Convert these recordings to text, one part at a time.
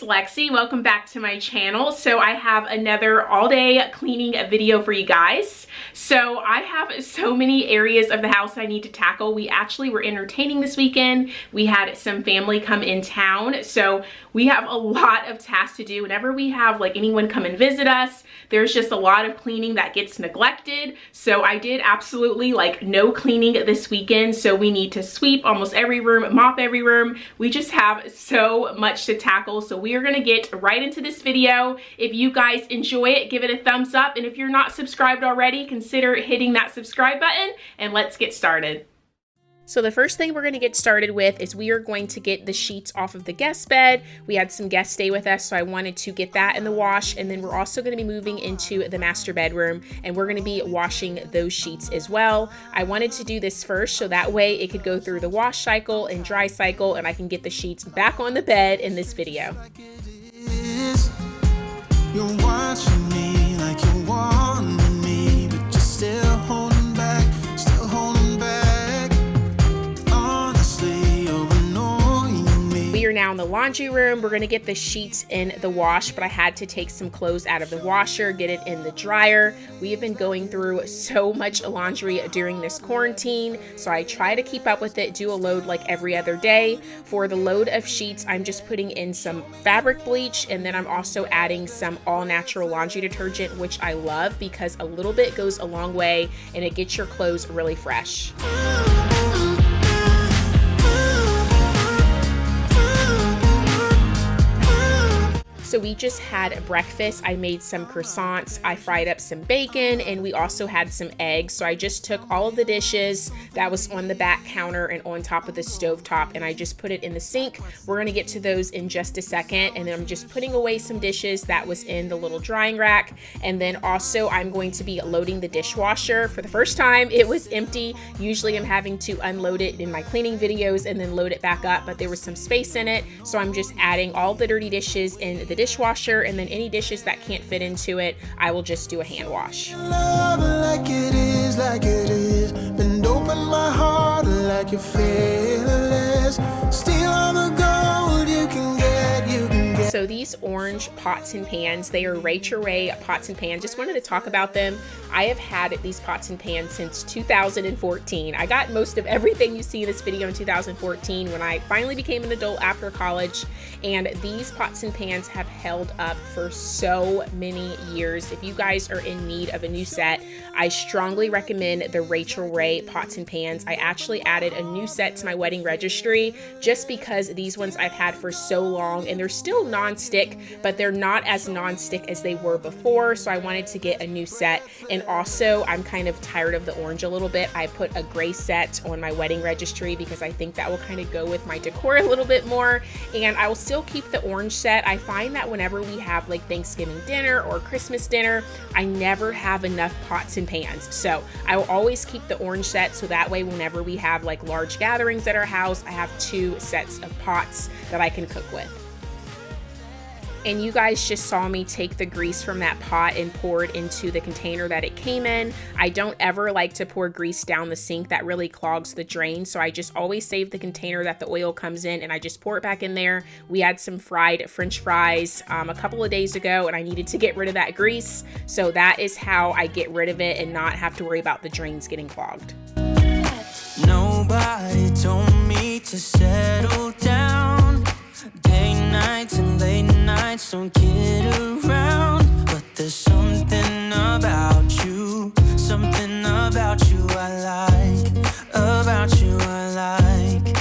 Lexi. Welcome back to my channel. So I have another all-day cleaning video for you guys. So I have so many areas of the house I need to tackle. We actually were entertaining this weekend. We had some family come in town. So we have a lot of tasks to do. Whenever we have like anyone come and visit us, there's just a lot of cleaning that gets neglected. So I did absolutely like no cleaning this weekend. So we need to sweep almost every room, mop every room. We just have so much to tackle. So we are gonna get right into this video. If you guys enjoy it, give it a thumbs up. And if you're not subscribed already, consider hitting that subscribe button and let's get started. So the first thing we're going to get started with is we are going to get the sheets off of the guest bed. We had some guests stay with us, so I wanted to get that in the wash. And then we're also going to be moving into the master bedroom and we're going to be washing those sheets as well. I wanted to do this first so that way it could go through the wash cycle and dry cycle and I can get the sheets back on the bed in this video. You're watching me like you want me, but you're still holding back, still holding back. We are now in the laundry room. We're gonna get the sheets in the wash, but I had to take some clothes out of the washer, get it in the dryer. We have been going through so much laundry during this quarantine, so I try to keep up with it, do a load like every other day. For the load of sheets, I'm just putting in some fabric bleach, and then I'm also adding some all-natural laundry detergent, which I love because a little bit goes a long way and it gets your clothes really fresh. So we just had breakfast. I made some croissants, I fried up some bacon, and we also had some eggs. So I just took all of the dishes that was on the back counter and on top of the stovetop, and I just put it in the sink. We're gonna get to those in just a second, and then I'm just putting away some dishes that was in the little drying rack. And then also I'm going to be loading the dishwasher. For the first time, it was empty. Usually I'm having to unload it in my cleaning videos and then load it back up, but there was some space in it. So I'm just adding all the dirty dishes in the dishwasher, and then any dishes that can't fit into it, I will just do a hand wash. Love like it is, like it is. Bend open my heart like you're fearless. Steal all the gold you can get, you can get. So these orange pots and pans, they are Rachel Ray pots and pans. Just wanted to talk about them. I have had these pots and pans since 2014. I got most of everything you see in this video in 2014 when I finally became an adult after college. And these pots and pans have held up for so many years. If you guys are in need of a new set, I strongly recommend the Rachel Ray pots and pans. I actually added a new set to my wedding registry just because these ones I've had for so long, and they're still non-stick, but they're not as non-stick as they were before. So I wanted to get a new set. And also I'm kind of tired of the orange a little bit. I put a gray set on my wedding registry because I think that will kind of go with my decor a little bit more, and I will still keep the orange set. I find that whenever we have like Thanksgiving dinner or Christmas dinner, I never have enough pots and pans. So I will always keep the orange set, so that way whenever we have like large gatherings at our house, I have 2 sets of pots that I can cook with. And you guys just saw me take the grease from that pot and pour it into the container that it came in. I don't ever like to pour grease down the sink. That really clogs the drain. So I just always save the container that the oil comes in and I just pour it back in there. We had some fried French fries a couple of days ago and I needed to get rid of that grease. So that is how I get rid of it and not have to worry about the drains getting clogged. Nobody told me to settle down. Day nights and late nights don't get around, but there's something about you I like, about you I like.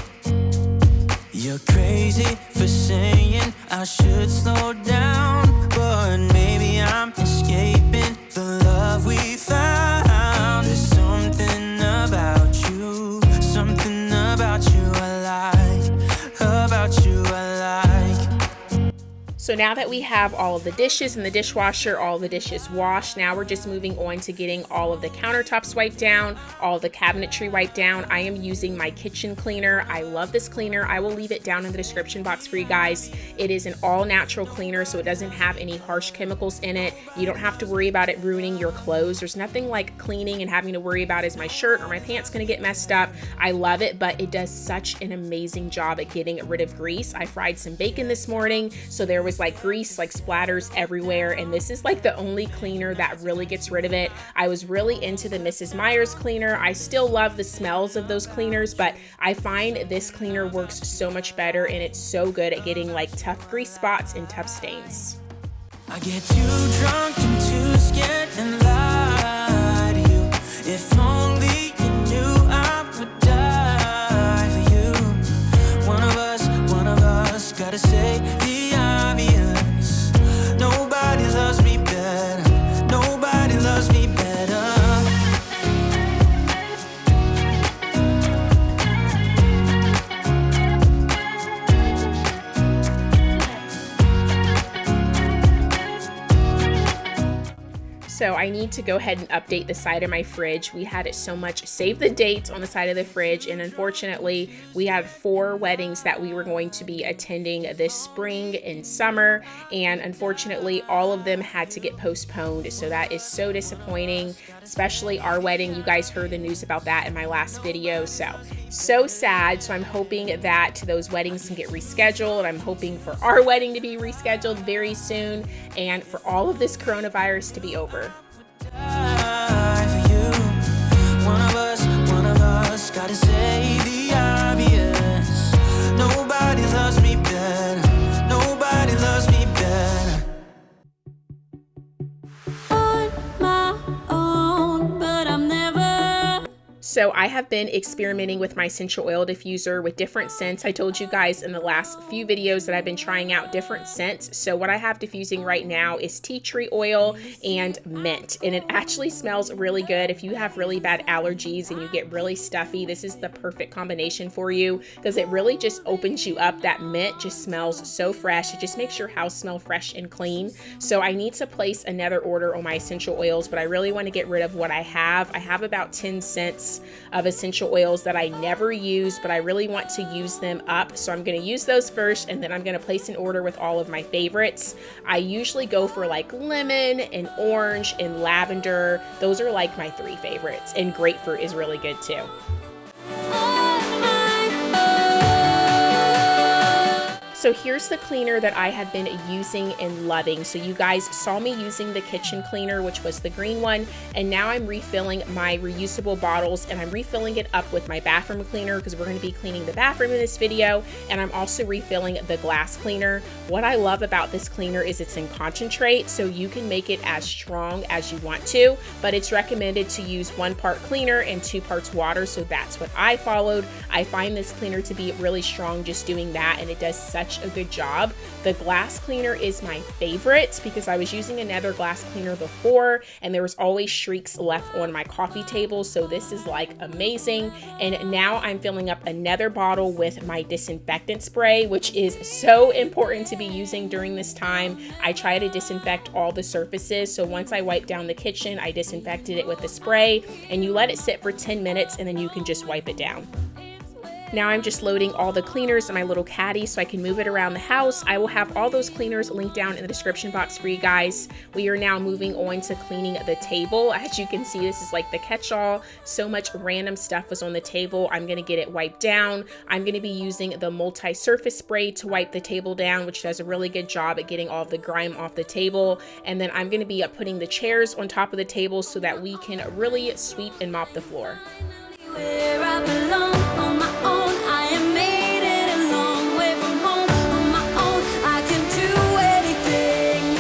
You're crazy for saying I should slow down, but maybe I'm escaping the love we found. There's something about you I like, about you I like. So now that we have all of the dishes in the dishwasher, all the dishes washed, now we're just moving on to getting all of the countertops wiped down, all of the cabinetry wiped down. I am using my kitchen cleaner. I love this cleaner. I will leave it down in the description box for you guys. It is an all-natural cleaner, so it doesn't have any harsh chemicals in it. You don't have to worry about it ruining your clothes. There's nothing like cleaning and having to worry about, is my shirt or my pants gonna get messed up? I love it, but it does such an amazing job at getting rid of grease. I fried some bacon this morning, so there was was like grease, like splatters everywhere, and this is like the only cleaner that really gets rid of it. I was really into the Mrs. Meyer's cleaner. I still love the smells of those cleaners, but I find this cleaner works so much better, and it's so good at getting like tough grease spots and tough stains. I get too drunk and too scared and lie to you. If only you knew I would die for you. One of us gotta say the obvious. Nobody loves me better. Nobody loves me better. So I need to go ahead and update the side of my fridge. We had so much save the dates on the side of the fridge, and unfortunately we had 4 weddings that we were going to be attending this spring and summer, and unfortunately all of them had to get postponed. So that is so disappointing, especially our wedding. You guys heard the news about that in my last video, so sad. So I'm hoping that those weddings can get rescheduled. I'm hoping for our wedding to be rescheduled very soon, and for all of this coronavirus to be over. One of us gotta say the obvious. Nobody loves me better. Nobody loves me better. On my own, but I'm never. So I have been experimenting with my essential oil diffuser with different scents. I told you guys in the last few videos that I've been trying out different scents. So what I have diffusing right now is tea tree oil and mint, and it actually smells really good. If you have really bad allergies and you get really stuffy, this is the perfect combination for you, because it really just opens you up. That mint just smells so fresh. It just makes your house smell fresh and clean. So I need to place another order on my essential oils, but I really want to get rid of what I have. I have about 10 scents of essential oils that I never use, but I really want to use them up. So I'm going to use those first, and then I'm going to place an order with all of my favorites. I usually go for like lemon and orange and lavender. Those are like my 3 favorites, and grapefruit is really good too. So here's the cleaner that I have been using and loving. So you guys saw me using the kitchen cleaner, which was the green one, and now I'm refilling my reusable bottles, and I'm refilling it up with my bathroom cleaner because we're going to be cleaning the bathroom in this video, and I'm also refilling the glass cleaner. What I love about this cleaner is it's in concentrate, so you can make it as strong as you want to, but it's recommended to use 1 part cleaner and 2 parts water, so that's what I followed. I find this cleaner to be really strong just doing that, and it does such a good job. The glass cleaner is my favorite because I was using another glass cleaner before, and there was always streaks left on my coffee table, so this is like amazing. And now I'm filling up another bottle with my disinfectant spray, which is so important to be using during this time. I try to disinfect all the surfaces, so once I wipe down the kitchen, I disinfected it with the spray, and you let it sit for 10 minutes and then you can just wipe it down. Now I'm just loading all the cleaners in my little caddy so I can move it around the house. I will have all those cleaners linked down in the description box for you guys. We are now moving on to cleaning the table. As you can see, this is like the catch-all. So much random stuff was on the table. I'm gonna get it wiped down. I'm gonna be using the multi-surface spray to wipe the table down, which does a really good job at getting all of the grime off the table. And then I'm gonna be putting the chairs on top of the table so that we can really sweep and mop the floor. Where I belong on my own. I am made it a long way from home. On my own, I can do anything.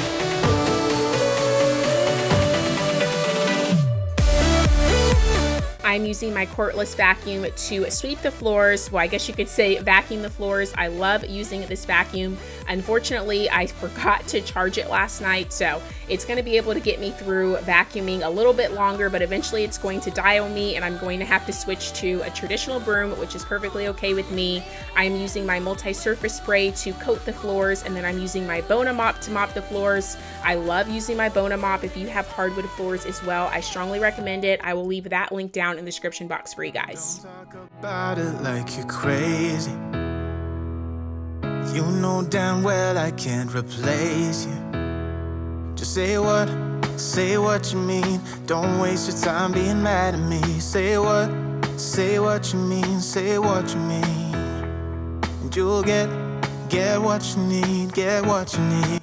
I'm using my cordless vacuum to sweep the floors. Well, I guess you could say vacuum the floors. I love using this vacuum. Unfortunately, I forgot to charge it last night, so it's going to be able to get me through vacuuming a little bit longer, but eventually it's going to die on me, and I'm going to have to switch to a traditional broom, which is perfectly okay with me. I'm using my multi-surface spray to coat the floors, and then I'm using my Bona mop to mop the floors. I love using my Bona mop. If you have hardwood floors as well, I strongly recommend it. I will leave that link down in the description box for you guys. Don't talk about it like you're crazy. You know damn well I can't replace you. Just say what you mean. Don't waste your time being mad at me. Say what you mean, say what you mean. And you'll get get what you need, get what you need.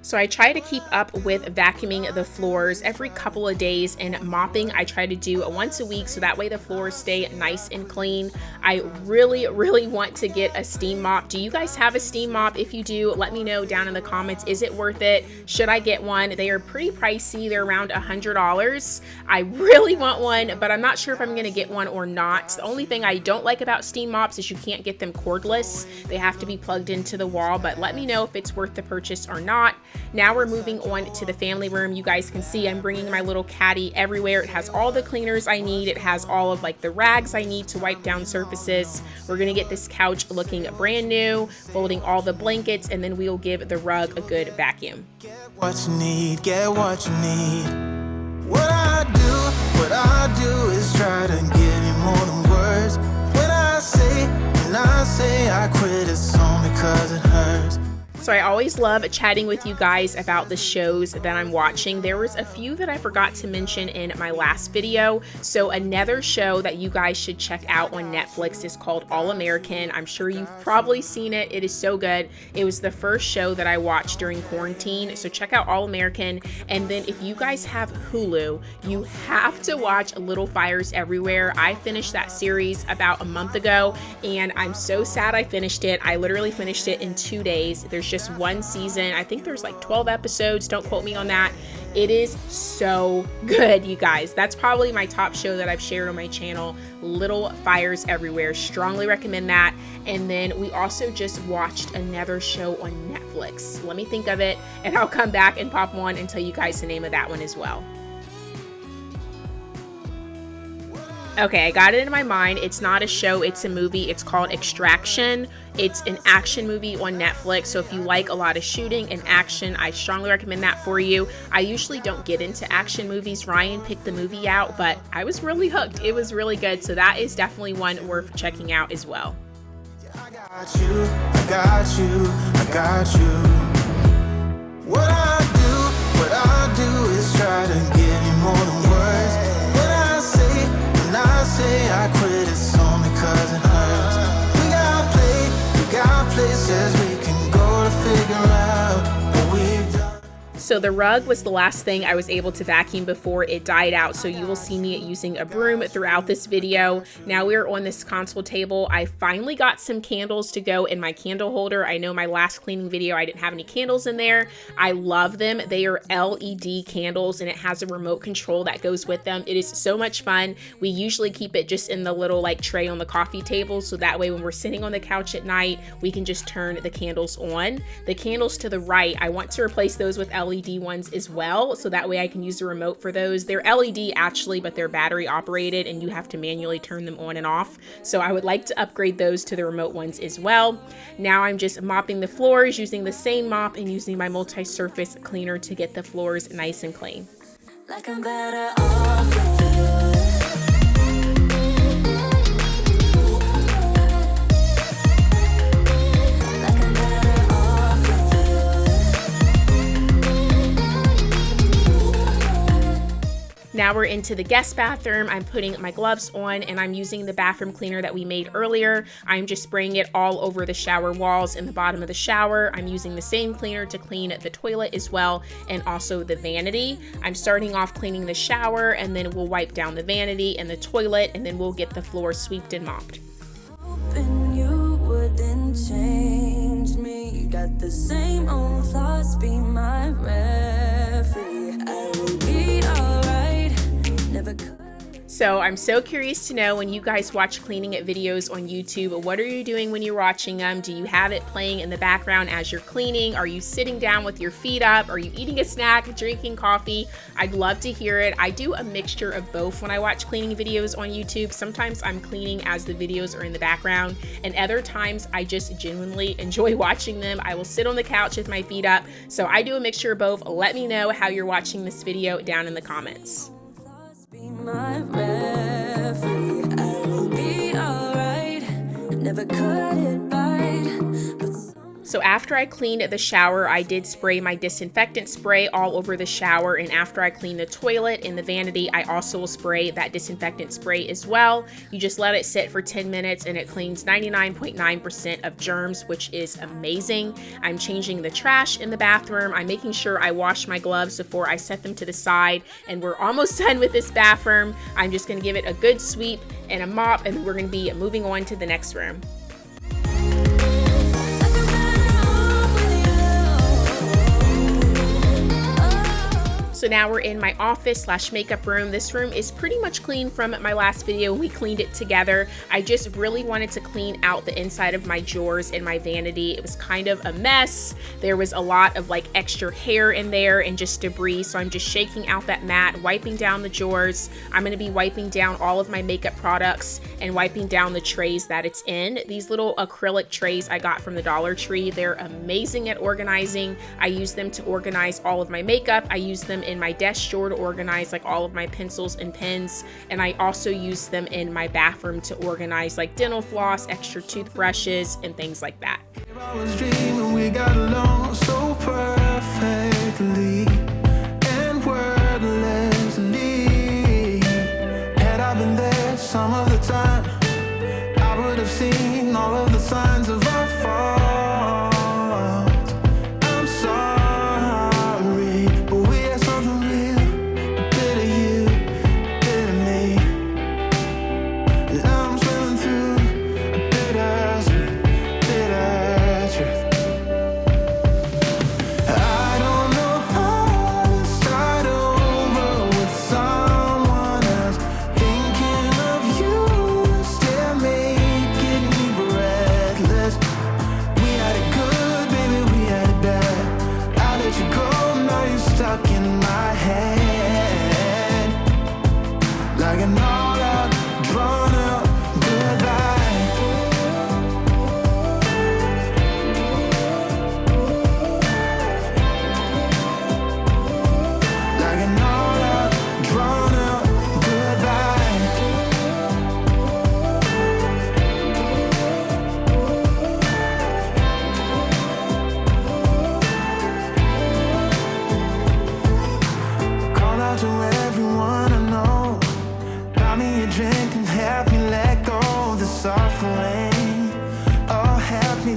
So I try to keep up with vacuuming the floors every couple of days, and mopping I try to do once a week so that way the floors stay nice and clean. I really want to get a steam mop. Do you guys have a steam mop? If you do, let me know down in the comments. Is it worth it? Should I get one? They are pretty pricey. They're around $100. I really want one, but I'm not sure if I'm gonna get one or not. The only thing I don't like about steam mops is you can't get them cordless. They have to be plugged into the wall, but let me know if it's worth the purchase or not. Now we're moving on to the family room. You guys can see I'm bringing my little caddy everywhere. It has all the cleaners I need. It has all of like the rags I need to wipe down surfaces. We're gonna get this couch looking brand new, folding all the blankets, and then we'll give the rug a good vacuum. Get what you need, get what you need. What I do is try to give you more than words. When I say I quit, it's only because it hurts. So I always love chatting with you guys about the shows that I'm watching. There was a few that I forgot to mention in my last video. So another show that you guys should check out on Netflix is called All American. I'm sure you've probably seen it. It is so good. It was the first show that I watched during quarantine. So check out All American. And then if you guys have Hulu, you have to watch Little Fires Everywhere. I finished that series about a month ago, and I'm so sad I finished it. I literally finished it in 2 days. There's just one season. I think there's like 12 episodes. Don't quote me on that. It is so good, you guys. That's probably my top show that I've shared on my channel, Little Fires Everywhere. Strongly recommend that. And then we also just watched another show on Netflix. Let me think of it, and I'll come back and pop one and tell you guys the name of that one as well. Okay, I got it in my mind. It's not a show, it's a movie. It's called Extraction. It's an action movie on Netflix. So if you like a lot of shooting and action, I strongly recommend that for you. I usually don't get into action movies. Ryan picked the movie out, but I was really hooked. It was really good. So that is definitely one worth checking out as well. I got you, I got you, I got you. What I do is try to give you more than words. When I say I quit, it's only cause it hurts. We got places we can go to figure out what we've done. So the rug was the last thing I was able to vacuum before it died out, so you will see me using a broom throughout this video. Now we're on this console table. I finally got some candles to go in my candle holder. I know my last cleaning video I didn't have any candles in there. I love them. They are LED candles, and it has a remote control that goes with them. It is so much fun. We usually keep it just in the little like tray on the coffee table, so that way when we're sitting on the couch at night, we can just turn the candles on. The candles to the right, I want to replace those with LED ones as well, so that way I can use the remote for those. They're LED actually, but they're battery operated and you have to manually turn them on and off. So I would like to upgrade those to the remote ones as well. Now I'm just mopping the floors using the same mop and using my multi-surface cleaner to get the floors nice and clean. Like I'm better off with you. Now we're into the guest bathroom. I'm putting my gloves on and I'm using the bathroom cleaner that we made earlier. I'm just spraying it all over the shower walls and the bottom of the shower. I'm using the same cleaner to clean the toilet as well, and also the vanity. I'm starting off cleaning the shower, and then we'll wipe down the vanity and the toilet, and then we'll get the floor swept and mopped. Hoping you wouldn't change me. Got the same old flaws, be my referee. I will be alright. So I'm so curious to know, when you guys watch cleaning videos on YouTube, what are you doing when you're watching them? Do you have it playing in the background as you're cleaning? Are you sitting down with your feet up? Are you eating a snack, drinking coffee? I'd love to hear it. I do a mixture of both when I watch cleaning videos on YouTube. Sometimes I'm cleaning as the videos are in the background, and other times I just genuinely enjoy watching them. I will sit on the couch with my feet up. So I do a mixture of both. Let me know how you're watching this video down in the comments. My referee, I will be alright. Never cut it right, but So after I cleaned the shower, I did spray my disinfectant spray all over the shower, and after I clean the toilet and the vanity, I also will spray that disinfectant spray as well. You just let it sit for 10 minutes and it cleans 99.9% of germs, which is amazing. I'm changing the trash in the bathroom. I'm making sure I wash my gloves before I set them to the side, and we're almost done with this bathroom. I'm just gonna give it a good sweep and a mop, and we're gonna be moving on to the next room. So now we're in my office / makeup room. This room is pretty much clean from my last video. We cleaned it together. I just really wanted to clean out the inside of my drawers and my vanity. It was kind of a mess. There was a lot of like extra hair in there and just debris. So I'm just shaking out that mat, wiping down the drawers. I'm going to be wiping down all of my makeup products and wiping down the trays that it's in. These little acrylic trays I got from the Dollar Tree. They're amazing at organizing. I use them to organize all of my makeup. I use them in my desk drawer to organize like all of my pencils and pens, and I also use them in my bathroom to organize like dental floss, extra toothbrushes, and things like that. I was dreaming we got along so perfectly and wordlessly. Had I been there some of the time, I would have seen all of the signs of our fall.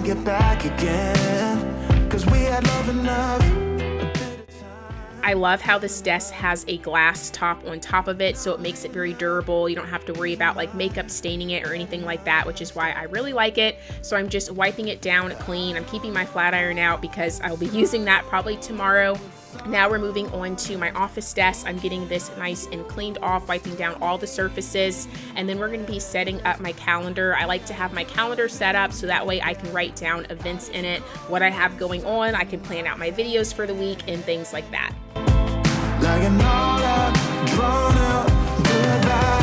Get back again, 'cause we had love enough. I love how this desk has a glass top on top of it, so it makes it very durable. You don't have to worry about like makeup staining it or anything like that, which is why I really like it. So I'm just wiping it down clean. I'm keeping my flat iron out because I'll be using that probably tomorrow. Now we're moving on to my office desk. I'm getting this nice and cleaned off, wiping down all the surfaces, and then we're going to be setting up my calendar. I like to have my calendar set up so that way I can write down events in it, what I have going on. I can plan out my videos for the week and things like that. Like an all-out, drawn-out goodbye.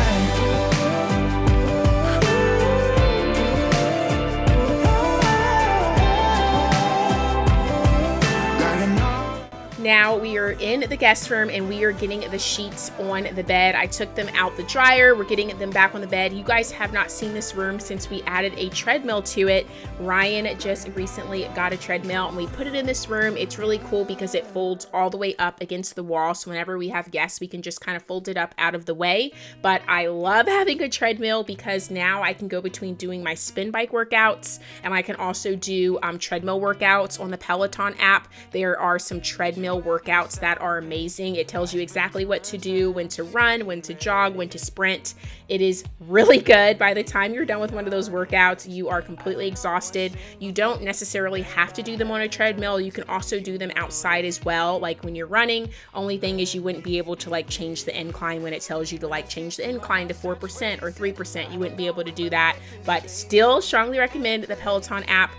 Now we are in the guest room and we are getting the sheets on the bed. I took them out the dryer. We're getting them back on the bed. You guys have not seen this room since we added a treadmill to it. Ryan just recently got a treadmill and we put it in this room. It's really cool because it folds all the way up against the wall. So whenever we have guests, we can just kind of fold it up out of the way. But I love having a treadmill because now I can go between doing my spin bike workouts and I can also do treadmill workouts on the Peloton app. There are some treadmill workouts that are amazing. It tells you exactly what to do, when to run, when to jog, when to sprint. It is really good. By the time you're done with one of those workouts, you are completely exhausted. You don't necessarily have to do them on a treadmill. You can also do them outside as well, like when you're running. Only thing is you wouldn't be able to like change the incline when it tells you to like change the incline to 4% or 3%. You wouldn't be able to do that, but still strongly recommend the Peloton app.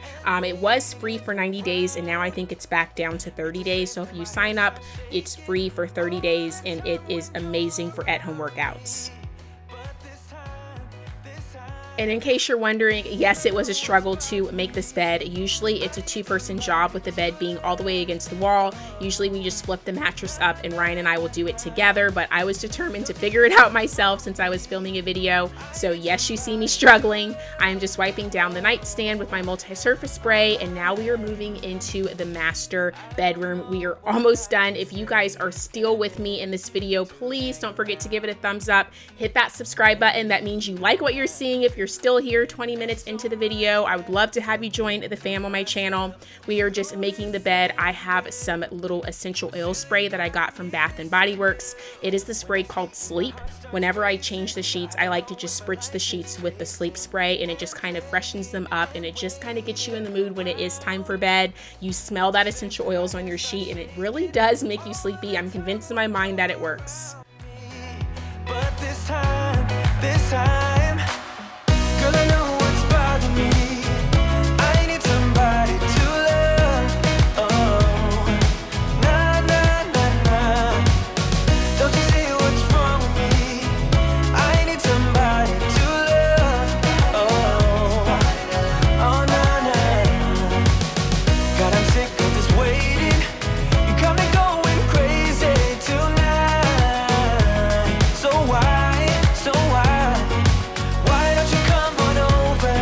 It was free for 90 days and now I think it's back down to 30 days. So if you sign up, it's free for 30 days and it is amazing for at-home workouts. And in case you're wondering, yes, it was a struggle to make this bed. Usually it's a 2-person job with the bed being all the way against the wall. Usually we just flip the mattress up and Ryan and I will do it together, but I was determined to figure it out myself since I was filming a video. So yes, you see me struggling. I am just wiping down the nightstand with my multi-surface spray, and now we are moving into the master bedroom. We are almost done. If you guys are still with me in this video, please don't forget to give it a thumbs up. Hit that subscribe button. That means you like what you're seeing. If you're still here 20 minutes into the video, I would love to have you join the fam on my channel. We are just making the bed. I have some little essential oil spray that I got from Bath & Body Works. It is the spray called Sleep. Whenever I change the sheets, I like to just spritz the sheets with the sleep spray, and it just kind of freshens them up, and it just kind of gets you in the mood when it is time for bed. You smell that essential oils on your sheet, and it really does make you sleepy. I'm convinced in my mind that it works. But this time, girl, I know what's bothering me. I need somebody to love. Oh, nah, nah, nah, nah. Don't you see what's wrong with me? I need somebody to love. Oh, oh, nah, nah. God, I'm sick of this waiting. You got me going crazy tonight. So why? Why don't you come on over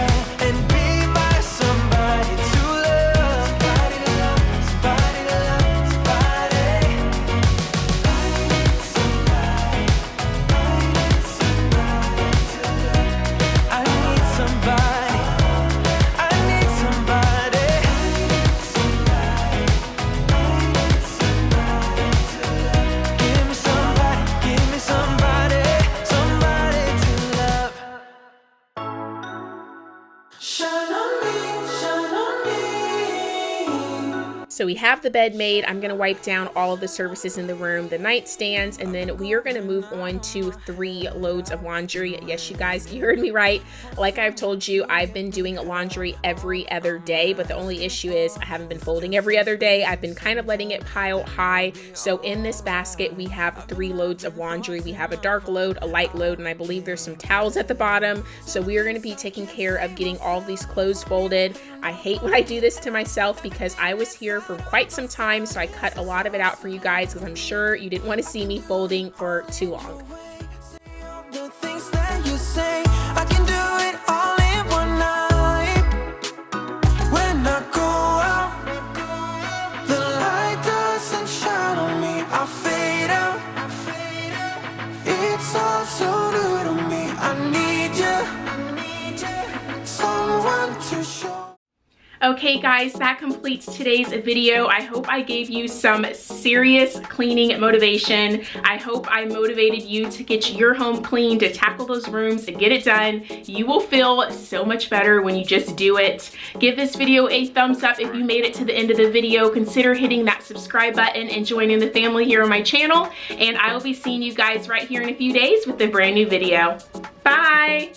and be my somebody to love? Somebody to love, somebody to love, somebody. I need somebody to love. I need somebody. I need somebody. Give me somebody, give me somebody, somebody to love. Shine on me, shine on me. So we have the bed made. I'm gonna wipe down all of the surfaces in the room, the nightstands, and then we are gonna move on to 3 loads of laundry. Yes, you guys, you heard me right. Like I've told you, I've been doing laundry every other day, but the only issue is I haven't been folding every other day. I've been kind of letting it pile high. So in this basket, we have 3 loads of laundry. We have a dark load, a light load, and I believe there's some towels at the bottom. So we are gonna be taking care of getting all of these clothes folded. I hate when I do this to myself because I was here for quite some time, so I cut a lot of it out for you guys because I'm sure you didn't want to see me folding for too long. The things that you say, I can do it all in one night. When I go out, the light doesn't shine on me. I fade out. It's all so new to me. I need you, someone to show. Okay guys, that completes today's video. I hope I gave you some serious cleaning motivation. I hope I motivated you to get your home clean, to tackle those rooms, to get it done. You will feel so much better when you just do it. Give this video a thumbs up if you made it to the end of the video. Consider hitting that subscribe button and joining the family here on my channel. And I will be seeing you guys right here in a few days with a brand new video. Bye!